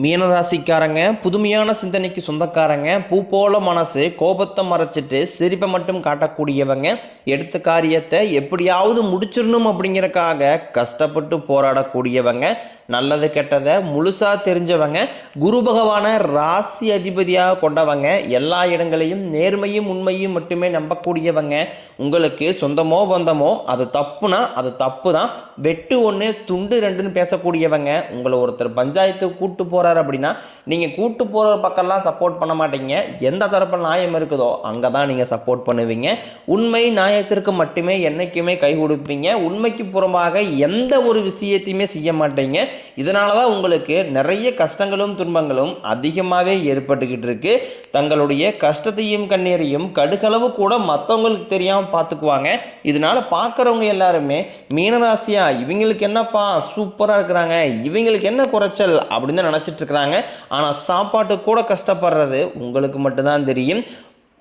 மீனராசிக்காரங்க புதுமையான சிந்தனைக்கு சொந்தக்காரங்க, பூ போல மனசு, கோபத்தை மறைச்சிட்டு சிரிப்பை மட்டும் காட்டக்கூடியவங்க, எடுத்த காரியத்தை எப்படியாவது முடிச்சிடணும் அப்படிங்கிறக்காக கஷ்டப்பட்டு போராடக்கூடியவங்க, நல்லது கெட்டதை முழுசா தெரிஞ்சவங்க, குரு பகவான ராசி அதிபதியாக கொண்டவங்க, எல்லா இடங்களையும் நேர்மையும் உண்மையும் மட்டுமே நம்பக்கூடியவங்க, உங்களுக்கு சொந்தமோ பந்தமோ அது தப்புனா அது தப்பு தான், வெட்டு ஒன்று துண்டு ரெண்டுன்னு பேசக்கூடியவங்க, உங்களை ஒருத்தர் பஞ்சாயத்து கூட்டு போற அப்படின்னா நீங்க கூட்டு போற பக்கம்லாம் சப்போர்ட் பண்ண மாட்டீங்க. எந்த தரப்புல நியாயம் இருக்குதோ அங்கதான் நீங்க சப்போர்ட் பண்ணுவீங்க. உண்மை நியாயத்திற்கு மட்டுமே என்னைக்குமே கை கொடுப்பீங்க. உண்மைக்கு புறமாக எந்த ஒரு விஷயத்தையுமே செய்ய மாட்டீங்க. இதனாலதான் உங்களுக்கு நிறைய கஷ்டங்களும் துன்பங்களும் அதிகமாகவே ஏற்பட்டுக்கிட்டு இருக்கு. தங்களுடைய கஷ்டத்தையும் கண்ணீரையும் கடுகளவு கூட மற்றவங்களுக்கு தெரியாம பார்த்துக்குவாங்க. இதனால பார்க்குறவங்க எல்லாருமே மீனராசியா இவங்களுக்கு என்னப்பா சூப்பரா இருக்கிறாங்க, இவங்களுக்கு என்ன குறைச்சல் அப்படின்னு நினைச்சிட்டு இருக்கிறாங்க. ஆனால் சாப்பாட்டு கூட கஷ்டப்படுறது உங்களுக்கு மட்டும்தான் தெரியும்.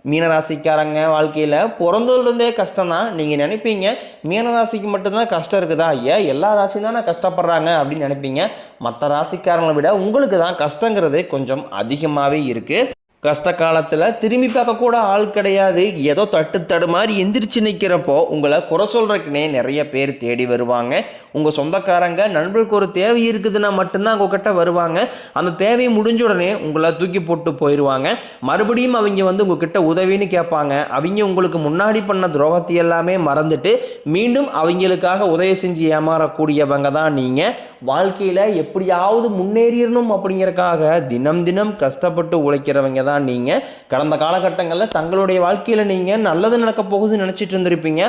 மீனராசிக்காரங்க வாழ்க்கையில் பிறந்ததுலேருந்தே கஷ்டம் தான். நீங்கள் நினைப்பீங்க மீனராசிக்கு மட்டும்தான் கஷ்டம் இருக்குதா, ஏன் எல்லா ராசியும் தானே கஷ்டப்படுறாங்க அப்படின்னு நினைப்பீங்க. மற்ற ராசிக்காரங்களை விட உங்களுக்கு தான் கஷ்டங்கிறது கொஞ்சம் அதிகமாகவே இருக்குது. கஷ்ட காலத்தில் திரும்பி பார்க்க கூட ஆள் கிடையாது. ஏதோ தட்டு மாதிரி எந்திரிச்சு நிற்கிறப்போ உங்களை குறை சொல்கிறதுக்குனே நிறைய பேர் தேடி வருவாங்க. உங்கள் சொந்தக்காரங்க நண்பர்களுக்கு ஒரு தேவை இருக்குதுன்னா மட்டும்தான் உங்ககிட்ட வருவாங்க. அந்த தேவையை முடிஞ்ச உடனே உங்களை தூக்கி போட்டு போயிடுவாங்க. மறுபடியும் அவங்க உங்ககிட்ட உதவின்னு கேட்பாங்க. அவங்க உங்களுக்கு முன்னாடி பண்ண துரோகத்தை எல்லாமே மறந்துட்டு மீண்டும் அவங்களுக்காக உதவி செஞ்சு ஏமாறக்கூடியவங்க தான் நீங்கள். வாழ்க்கையில் எப்படியாவது முன்னேறிடணும் அப்படிங்கிறக்காக தினம் தினம் கஷ்டப்பட்டு உழைக்கிறவங்க தான் நீங்கள். கடந்த காலகட்டங்களில் தங்களுடைய வாழ்க்கையில் நீங்கள் நல்லது நடக்க போகுதுன்னு நினச்சிட்டு இருந்திருப்பீங்க.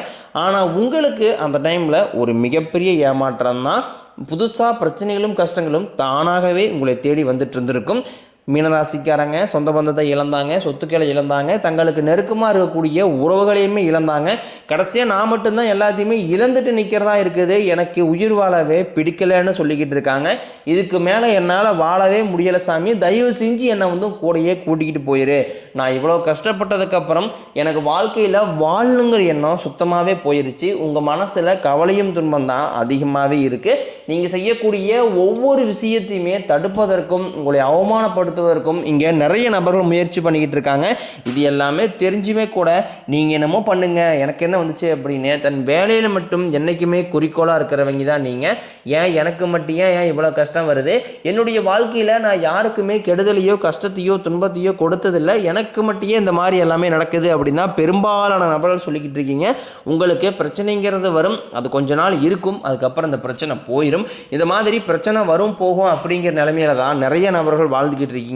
ஆனால் உங்களுக்கு அந்த டைமில் ஒரு மிகப்பெரிய ஏமாற்றம் தான். புதுசாக பிரச்சனைகளும் கஷ்டங்களும் தானாகவே உங்களை தேடி வந்துட்டு இருந்திருக்கும். மீனராசிக்காரங்க சொந்த பந்தத்தை இழந்தாங்க, சொத்துக்களை இழந்தாங்க, தங்களுக்கு நெருக்கமாக இருக்கக்கூடிய உறவுகளையுமே இழந்தாங்க. கடைசியாக நான் மட்டும்தான் எல்லாத்தையுமே இழந்துட்டு நிற்கிறதா இருக்குது, எனக்கு உயிர் வாழவே பிடிக்கலைன்னு சொல்லிக்கிட்டு இருக்காங்க. இதுக்கு மேலே என்னால் வாழவே முடியலை சாமி, தயவு செஞ்சு என்னை கூடையே கூட்டிக்கிட்டு போயிரு. நான் இவ்வளோ கஷ்டப்பட்டதுக்கப்புறம் எனக்கு வாழ்க்கையில் வாழணுங்கிற எண்ணம் சுத்தமாகவே போயிருச்சு. உங்கள் மனசில் கவலையும் துன்பம் தான் அதிகமாகவே இருக்குது. நீங்கள் செய்யக்கூடிய ஒவ்வொரு விஷயத்தையுமே தடுப்பதற்கும் உங்களை அவமானப்படுத்த இங்க நிறைய நபர்கள் முயற்சி பண்ணிக்கிட்டு இருக்காங்க. இது எல்லாமே தெரிஞ்சுமே கூட நீங்க என்னமோ பண்ணுங்க எனக்கு என்ன வந்துச்சு அப்படின்னு தன் வேலையில மட்டும் என்னைக்குமே குறிக்கோளா இருக்கிறவங்க தான் நீங்க. ஏன் எனக்கு மட்டும் ஏன் இவ்வளவு கஷ்டம் வருது, என்னுடைய வாழ்க்கையில நான் யாருக்குமே கெடுதலையோ கஷ்டத்தையோ துன்பத்தையோ கொடுத்ததில்லை, எனக்கு மட்டும் இந்த மாதிரி எல்லாமே நடக்குது அப்படின்னா பெரும்பாலான நபர்கள் சொல்லிக்கிட்டு இருக்கீங்க. உங்களுக்கு பிரச்சனைங்கிறது வரும், அது கொஞ்ச நாள் இருக்கும், அதுக்கப்புறம் இந்த பிரச்சனை போயிடும். இந்த மாதிரி பிரச்சனை வரும் போகும் அப்படிங்கிற நிலைமையில தான் நிறைய நபர்கள் வாழ்ந்துக்கிட்டு இருக்கீங்க.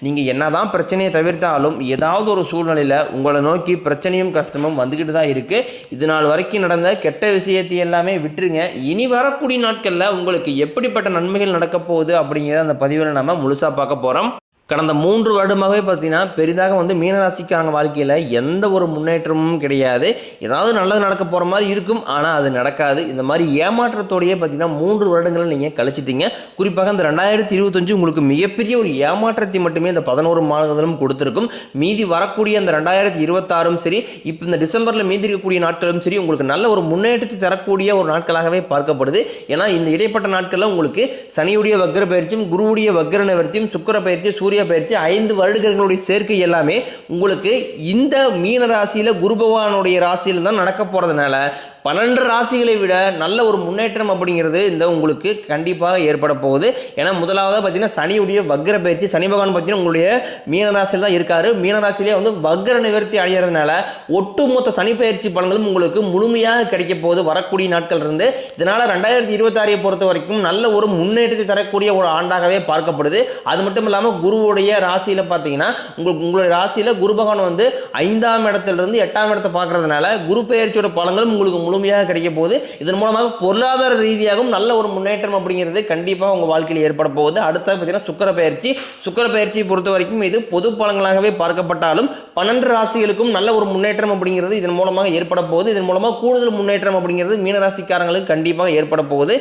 நீங்க என்னதான் பிரச்சனையை தவிர்த்தாலும் ஏதாவது ஒரு சூழ்நிலையில உங்களை நோக்கி பிரச்சனையும் கஷ்டமும் வந்துகிட்டு தான் இருக்கு. இது நாள் வரைக்கும் நடந்த கெட்ட விஷயத்தை எல்லாமே விட்டுருங்க. இனி வரக்கூடிய நாட்கள்ல உங்களுக்கு எப்படிப்பட்ட நன்மைகள் நடக்க போகுது அப்படிங்கிறத அந்த பதிவில் நம்ம முழுசா பார்க்க போறோம். கடந்த 3 வருடமாகவே பார்த்தீங்கன்னா பெரிதாக மீனராசிக்காரங்க வாழ்க்கையில் எந்த ஒரு முன்னேற்றமும் கிடையாது. ஏதாவது நல்லது நடக்க போகிற மாதிரி இருக்கும், ஆனால் அது நடக்காது. இந்த மாதிரி ஏமாற்றத்தோடையே பார்த்தீங்கன்னா 3 வருடங்கள் நீங்கள் கழிச்சிட்டீங்க. குறிப்பாக இந்த 2025 உங்களுக்கு மிகப்பெரிய ஒரு ஏமாற்றத்தை மட்டுமே இந்த 11 மாதங்களும் கொடுத்துருக்கும். மீதி வரக்கூடிய அந்த 2026 சரி, இப்போ இந்த டிசம்பரில் மீதி இருக்கக்கூடிய நாட்களும் சரி உங்களுக்கு நல்ல ஒரு முன்னேற்றத்தை தரக்கூடிய ஒரு நாட்களாகவே பார்க்கப்படுது. ஏன்னா இந்த இடைப்பட்ட நாட்களில் உங்களுக்கு சனியுடைய வக்ர பயிற்சியும் குருவுடைய வக்ர நிவர்த்தியும் சுக்கிர பயிற்சி சூரிய பயிற்சி 5 வருடங்களுடைய சேர்க்கை எல்லாமே உங்களுக்கு இந்த மீன ராசியில குரு பகவானுடைய ராசியில தான் நடக்க போறதுனால 12 ராசிகளை விட நல்ல ஒரு முன்னேற்றம் அப்படிங்கிறது இந்த உங்களுக்கு கண்டிப்பாக ஏற்பட போகுது. ஏன்னா முதலாவதாக பார்த்தீங்கன்னா சனியுடைய வக்ர பயிற்சி, சனி பகவான் பார்த்தீங்கன்னா உங்களுடைய மீனராசியில் தான் இருக்காரு. மீனராசியிலே வக்ர நிவர்த்தி அடைகிறதுனால ஒட்டுமொத்த சனி பயிற்சி பலன்களும் உங்களுக்கு முழுமையாக கிடைக்க போகுது வரக்கூடிய நாட்கள் இருந்து. இதனால 2026 பொறுத்த வரைக்கும் நல்ல ஒரு முன்னேற்றத்தை தரக்கூடிய ஒரு ஆண்டாகவே பார்க்கப்படுது. அது மட்டும் இல்லாமல் குருவுடைய ராசியில பார்த்தீங்கன்னா உங்களுடைய ராசியில குரு பகவான் 5ஆம் இடத்திலிருந்து 8ஆம் இடத்தை பார்க்கறதுனால குரு பயிற்சியோட பலன்களும் உங்களுக்கு முழுமையாக கிடைக்க போகுது. இதன் மூலமாக பொருளாதார ரீதியாகவும் நல்ல ஒரு முன்னேற்றம் அப்படிங்கிறது கண்டிப்பாக உங்கள் வாழ்க்கையில் ஏற்பட போகுது. அடுத்தது பார்த்தீங்கன்னா சுக்கிர பயிற்சியை பொறுத்த வரைக்கும் இது பொது பலன்களாகவே பார்க்கப்பட்டாலும் 12 ராசிகளுக்கும் நல்ல ஒரு முன்னேற்றம் அப்படிங்கிறது இதன் மூலமாக ஏற்பட போகுது. இதன் மூலமாக கூடுதல் முன்னேற்றம் அப்படிங்கிறது மீனராசிக்காரங்களுக்கு கண்டிப்பாக ஏற்பட போகுது.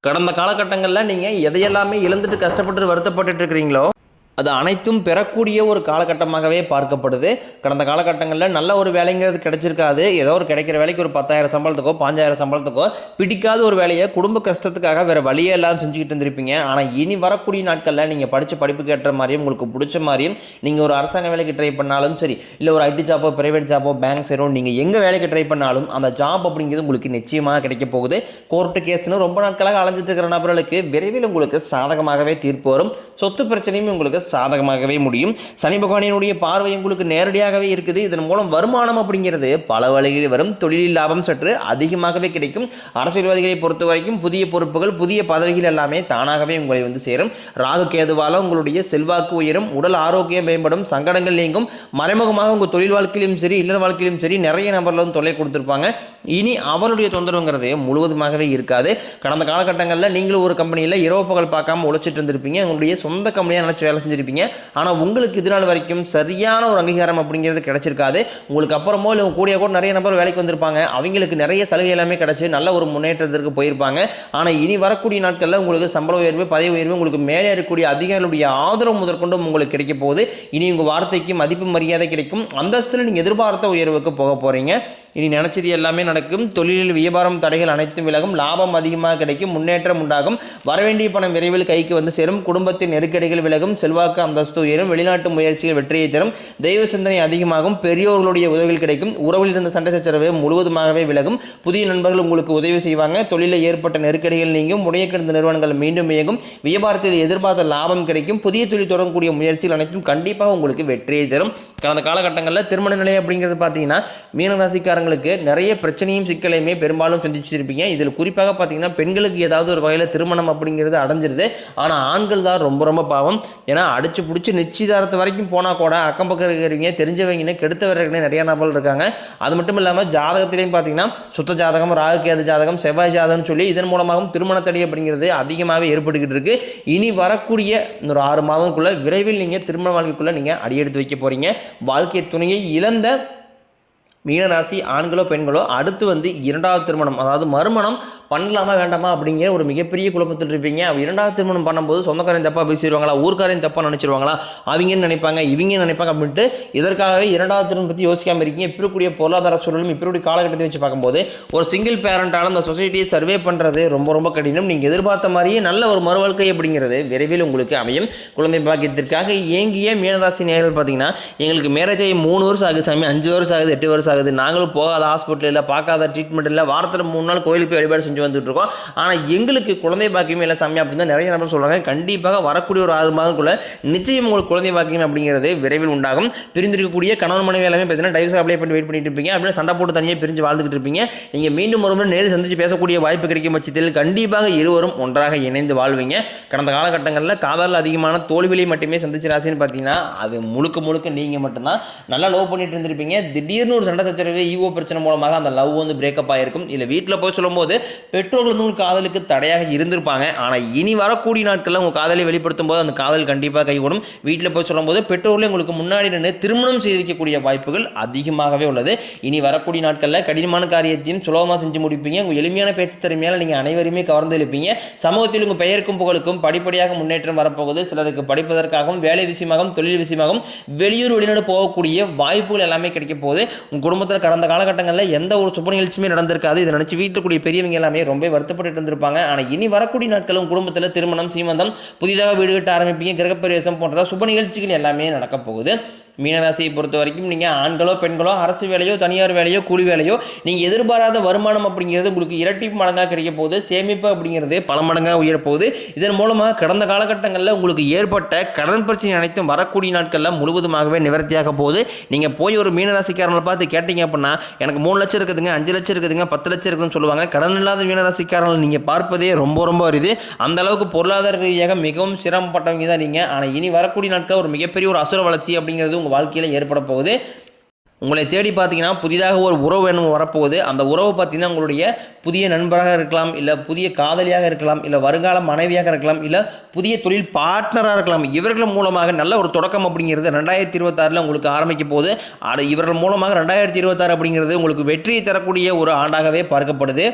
கடந்த காலகட்டங்களில் நீங்கள் எதையெல்லாமே இழந்துட்டு கஷ்டப்பட்டு வருத்தப்பட்டு இருக்கிறீங்களோ அது அனைத்தும் பெறக்கூடிய ஒரு காலகட்டமாகவே பார்க்கப்படுது. கடந்த காலகட்டங்களில் நல்ல ஒரு வேலைங்கிறது கிடைச்சிருக்காது. ஏதோ ஒரு கிடைக்கிற வேலைக்கு ஒரு 10,000 சம்பளத்துக்கோ 5,000 சம்பளத்துக்கோ பிடிக்காத ஒரு வேலையை குடும்ப கஷ்டத்துக்காக வேறு வழியே எல்லாம் செஞ்சுக்கிட்டு இருந்திருப்பீங்க. ஆனால் இனி வரக்கூடிய நாட்களில் நீங்கள் படித்த படிப்புக்கு ஏற்ற மாதிரியும் உங்களுக்கு பிடிச்ச மாதிரியும் நீங்கள் ஒரு அரசாங்க வேலைக்கு ட்ரை பண்ணாலும் சரி, இல்லை ஒரு ஐடி ஜாப்போ பிரைவேட் ஜாப்போ பேங்க் சேரோ நீங்கள் எங்கே வேலைக்கு ட்ரை பண்ணாலும் அந்த ஜாப் அப்படிங்கிறது உங்களுக்கு நிச்சயமாக கிடைக்க போகுது. கோர்ட்டு கேஸ்னு ரொம்ப நாட்களாக அலைஞ்சிட்டு இருக்கிற நபர்களுக்கு விரைவில் உங்களுக்கு சாதகமாகவே தீர்ப்பு வரும். சொத்து பிரச்சனையும் உங்களுக்கு சாதகமாகவே முடியும். சனி பகவானினுடைய பார்வை உங்களுக்கு நேரடியாகவே இருக்குது. இதன் மூலம் வருமானம் அப்படிங்கிறது பல வழிகளில் வரும். தொழிலில் லாபம் சற்று அதிகமாகவே கிடைக்கும். அரசியல்வாதிகளை பொறுத்த வரைக்கும் புதிய பொறுப்புகள் புதிய பதவிகள் எல்லாமே தானாகவே உங்களை வந்து சேரும். ராகு கேதுவால உங்களுடைய செல்வாக்கு உயரும், உடல் ஆரோக்கியம் மேம்படும், சங்கடங்கள் நீங்கும். மறைமுகமாக உங்கள் தொழில் வாழ்க்கையிலும் சரி இல்லற வாழ்க்கையிலும் சரி நிறைய நபர்களும் தொல்லை கொடுத்துருப்பாங்க. இனி அவருடைய தொந்தரவுங்கிறது முழுவதுமாகவே இருக்காது. கடந்த காலகட்டங்களில் நீங்களும் ஒரு கம்பெனியில் இரவு பகல் பார்க்காம உழைச்சிட்டு இருந்திருப்பீங்க. உங்களுடைய சொந்த கம்பெனியாக நினைச்சு வேலை செஞ்சிருப்பீங்க. ஆனால் உங்களுக்கு இது நாள் வரைக்கும் சரியான ஒரு அங்கீகாரம் அப்படிங்கிறது கிடைச்சிருக்காது. உங்களுக்கு அப்புறமோ இல்லை கூடிய கூட நிறைய நபர் வேலைக்கு வந்திருப்பாங்க. அவங்களுக்கு நிறைய சலுகை எல்லாமே கிடைச்சி நல்ல ஒரு முன்னேற்றத்திற்கு போயிருப்பாங்க. ஆனால் இனி வரக்கூடிய நாட்களில் உங்களுக்கு சம்பள உயர்வு பதவி உயர்வு உங்களுக்கு மேலே இருக்கக்கூடிய அதிகாரிகளுடைய ஆதரவு முதற்கொண்டும் உங்களுக்கு கிடைக்க போகுது. இனி உங்கள் வார்த்தைக்கு மதிப்பு மரியாதை கிடைக்கும். அந்தஸ்தில் நீங்கள் எதிர்பார்த்த உயர்வுக்கு போக போகிறீங்க. இனி நினைச்சது எல்லாமே நடக்கும். தொழிலில் வியாபாரம் தடைகள் அனைத்தும் விலகும். லாபம் அதிகமாக கிடைக்கும். முன்னேற்றம் உண்டாகும். வரவேண்டிய பணம் விரைவில் கைக்கு வந்து சேரும். குடும்பத்தின் நெருக்கடிகள் விலகும். செல்வாக்கு அந்தஸ்து உயரும். வெளிநாட்டு முயற்சிகள் வெற்றியை தரும். தெய்வ சிந்தனை அதிகமாகும். பெரியோர்களுடைய உதவிகள் கிடைக்கும். உறவில் இருந்த சண்டை சச்சரவு முழுவதுமாகவே விலகும். புதிய நண்பர்கள் உங்களுக்கு உதவி செய்வாங்க. தொழிலில் ஏற்பட்ட நெருக்கடிகள் நீங்கும். முடைய கிடந்த நிறுவனங்கள் மீண்டும் இயங்கும். வியாபாரத்தில் எதிர்பார்த்த லாபம் கிடைக்கும். புதிய தொழில் தொடங்கக்கூடிய முயற்சிகள் அனைத்தும் கண்டிப்பாக உங்களுக்கு வெற்றியை தரும். கடந்த காலகட்டங்களில் திருமண நிலை அப்படிங்கிறது பார்த்தீங்கன்னா மீனராசிக்காரங்களுக்கு நிறைய பிரச்சனையும் சிக்கலையுமே பெரும்பாலும் சந்திச்சிருப்பீங்க. இதில் குறிப்பாக பார்த்தீங்கன்னா பெண்களுக்கு ஏதாவது ஒரு வகையில் திருமணம் அப்படிங்கிறது அடைஞ்சிருது. ஆனால் ஆண்கள் தான் ரொம்ப ரொம்ப பாவம். ஏன்னா அடிச்சு பிடிச்சி நிச்சயதாரத்து வரைக்கும் போனால் கூட அக்கம் பக்கம் இருக்கிறவங்க தெரிஞ்சவங்கன்னு கெடுத்தவர்களே நிறைய நபர்கள் இருக்காங்க. அது மட்டும் இல்லாமல் ஜாதகத்திலையும் பார்த்தீங்கன்னா சுத்த ஜாதகம் ராகு கேது ஜாதகம் செவ்வாய் ஜாதகம்னு சொல்லி இதன் மூலமாகவும் திருமண தடை அப்படிங்கிறது அதிகமாகவே ஏற்பட்டுக்கிட்டு இருக்கு. இனி வரக்கூடிய ஒரு 6 மாதங்களுக்குள்ள விரைவில் நீங்கள் திருமண வாழ்க்கைக்குள்ள நீங்கள் அடியெடுத்து வைக்க போறீங்க. வாழ்க்கை துணையை இழந்த மீனராசி ஆண்களோ பெண்களோ அடுத்து வந்து 2வது திருமணம் அதாவது மறுமணம் பண்ணலாமா வேண்டாமா அப்படிங்கிற ஒரு மிகப்பெரிய குழப்பத்தில் இருப்பீங்க. இரண்டாவது திருமணம் பண்ணும்போது சொந்தக்காரையும் தப்பாக பேசிடுவாங்களா, ஊர்க்காரையும் தப்பாக நினைச்சிருவாங்களா, அவங்கன்னு நினைப்பாங்க இவங்க நினைப்பாங்க அப்படின்ட்டு இதற்காகவே 2வது திருமணம் பற்றி யோசிக்காமல் இருக்கீங்க. இப்படி பொருளாதார சூழலும் இப்படி காலகட்டத்தை வச்சு பார்க்கும்போது ஒரு சிங்கிள் பேரண்டால அந்த சொசைட்டியை சர்வே பண்ணுறது ரொம்ப ரொம்ப கடினம். நீங்கள் எதிர்பார்த்த மாதிரியே நல்ல ஒரு மறுவாழ்க்கை அப்படிங்கிறது விரைவில் உங்களுக்கு அமையும். குழந்தை பாக்கியத்திற்காக ஏங்கிய மீனராசி நேயர்கள் பார்த்தீங்கன்னா எங்களுக்கு மேரேஜ் ஆகி 3 வருஷம் ஆகுது சாமி, 5 வருஷம் ஆகுது, 8 வருஷம் ஆகுது, நாங்களும் போகாத ஹாஸ்பிட்டல் இல்லை, பார்க்காத ட்ரீட்மெண்ட் இல்லை, வாரத்தில் 3 நாள் கோயிலுக்கு போய் வழிபாடு செஞ்சு வந்துட்டு இருக்கோம். ஆனால் எங்களுக்கு குழந்தை பாக்கியமே இல்லை சாமி அப்படின்னு தான் நிறைய நபர் சொல்கிறாங்க. கண்டிப்பாக வரக்கூடிய ஒரு 6 மாதங்களுக்குள்ள நிச்சயம் உங்களுக்கு குழந்தை பாக்கியம் அப்படிங்கிறது விரைவில் உண்டாகும். பிரிந்திருக்கக்கூடிய கணவன் மனைவி எல்லாமே பார்த்தீங்கன்னா டைவர்ஸ் அப்ளை பண்ணி வெயிட் பண்ணிட்டு இருப்பீங்க. அப்படியே சண்டை போட்டு தனியாக பிரிஞ்சு வாழ்ந்துகிட்டு இருப்பீங்க. நீங்கள் மீண்டும் ஒரு முறை நேரில் சந்திச்சு பேசக்கூடிய வாய்ப்பு கிடைக்கும் பட்சத்தில் கண்டிப்பாக இருவரும் ஒன்றாக இணைந்து வாழ்வீங்க. கடந்த காலகட்டங்களில் காதல் அதிகமான தோல்வியை மட்டுமே சந்திச்ச ராசின்னு பார்த்தீங்கன்னா அது முழுக்க முழுக்க நீங்கள் மட்டும்தான். நல்லா லவ் பண்ணிட்டு இருந்திருப்பீங்க. திடீர்னு ஒரு சண்டை சச்சரவு ஈவோ பிரச்சனை மூலமாக அந்த லவ் வந்து பிரேக்கப் ஆகிருக்கும். இல்லை வீட்டில் போய் சொல்லும்போது பெற்றோர்கள் வந்து உங்கள் காதலுக்கு தடையாக இருந்திருப்பாங்க. ஆனால் இனி வரக்கூடிய நாட்களில் உங்கள் காதலை வெளிப்படுத்தும் போது அந்த காதல் கண்டிப்பாக கைகூடும். வீட்டில் போய் சொல்லும்போது பெற்றோர்களே உங்களுக்கு முன்னாடி நின்று திருமணம் செய்து வைக்கக்கூடிய வாய்ப்புகள் அதிகமாகவே உள்ளது. இனி வரக்கூடிய நாட்களில் கடினமான காரியத்தையும் சுலபமாக செஞ்சு முடிப்பீங்க. உங்கள் எளிமையான பேச்சு திறமையால் நீங்கள் அனைவருமே கவர்ந்து எழுப்பீங்க. சமூகத்தில் உங்கள் பெயருக்கும் புகழுக்கும் படிப்படியாக முன்னேற்றம் வரப்போகுது. சிலருக்கு படிப்பதற்காகவும் வேலை விஷயமாகவும் தொழில் விஷயமாகவும் வெளியூர் வெளிநாடு போகக்கூடிய வாய்ப்புகள் எல்லாமே கிடைக்க போகுது. உங்கள் குடும்பத்தில் கடந்த காலகட்டங்களில் எந்த ஒரு சுப நிகழ்ச்சியுமே நடந்திருக்காது. இதை நினச்சி வீட்டில் கூடிய பெரியவங்க எல்லாமே ரொம்ப வருத்தப்பட்டு இருந்திருப்பாங்க. ஆனால் இனி வரக்கூடிய நாட்களும் குடும்பத்தில் திருமணம் சீமந்தம் புதிதாக வீடு கட்ட ஆரம்பிப்பீங்க. கிரகப்பிரவேசம் போன்ற சுப நிகழ்ச்சிகள் எல்லாமே நடக்க போகுது. மீனராசியை பொறுத்த வரைக்கும் நீங்கள் ஆண்களோ பெண்களோ அரசு வேலையோ தனியார் வேலையோ கூலி வேலையோ நீங்கள் எதிர்பாராத வருமானம் அப்படிங்கிறது உங்களுக்கு இரட்டிப்பு மடங்காக கிடைக்க போகுது. சேமிப்பு அப்படிங்கிறது பல மடங்காக உயரப்போகுது. இதன் மூலமாக கடந்த காலகட்டங்களில் உங்களுக்கு ஏற்பட்ட கடன் பிரச்சனை அனைத்தும் வரக்கூடிய நாட்களில் முழுவதுமாகவே நிவர்த்தியாக போகுது. நீங்கள் போய் ஒரு மீனராசிக்காரங்களை பார்த்து கேட்டீங்க அப்படின்னா எனக்கு 3 லட்சம் இருக்குதுங்க, 5 லட்சம் இருக்குதுங்க, 10 லட்சம் இருக்குதுன்னு சொல்லுவாங்க. கடன் இல்லாத மீனராசிக்காரர்கள் நீங்கள் பார்ப்பதே ரொம்ப ரொம்ப அரிது. அந்த அளவுக்கு பொருளாதார ரீதியாக மிகவும் சிரமப்பட்டவங்க தான் நீங்கள். ஆனால் இனி வரக்கூடிய நாட்கள் ஒரு மிகப்பெரிய ஒரு அசுர வளர்ச்சி அப்படிங்கிறது உங்கள் வாழ்க்கையில் ஏற்பட போகுது. உங்களை தேடி பார்த்தீங்கன்னா புதிதாக ஒரு உறவு வேணும் வரப்போகுது. அந்த உறவு பார்த்தீங்கன்னா உங்களுடைய புதிய நண்பராக இருக்கலாம், இல்லை புதிய காதலியாக இருக்கலாம், இல்லை வருங்கால மனைவியாக இருக்கலாம், இல்லை புதிய தொழில் பார்ட்னராக இருக்கலாம். இவர்கள் மூலமாக நல்ல ஒரு தொடக்கம் அப்படிங்கிறது 2026 உங்களுக்கு ஆரம்பிக்க போகுது. இவர்கள் மூலமாக 2026 அப்படிங்கிறது உங்களுக்கு வெற்றியை தரக்கூடிய ஒரு ஆண்டாகவே பார்க்கப்படுது.